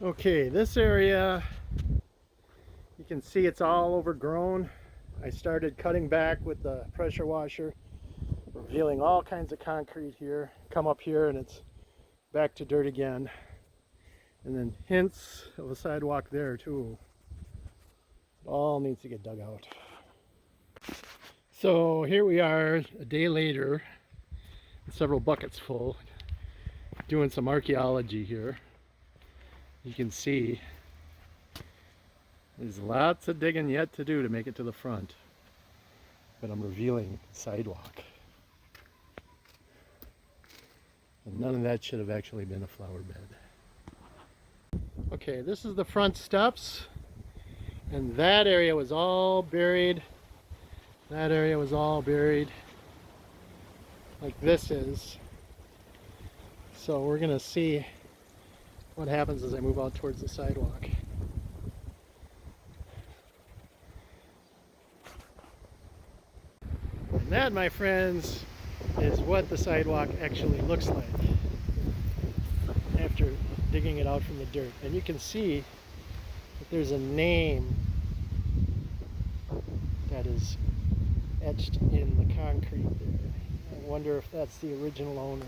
Okay, this area, you can see it's all overgrown. I started cutting back with the pressure washer, revealing all kinds of concrete here. Come up here and it's back to dirt again. And then hints of a sidewalk there too. It all needs to get dug out. So here we are a day later, several buckets full, doing some archaeology here. You can see there's lots of digging yet to do to make it to the front, but I'm revealing sidewalk. And none of that should have actually been a flower bed. Okay, this is the front steps, and that area was all buried. That area was all buried, like this is. So we're gonna see what happens as I move out towards the sidewalk. And that, my friends, is what the sidewalk actually looks like after digging it out from the dirt. And you can see that there's a name that is etched in the concrete there. I wonder if that's the original owner.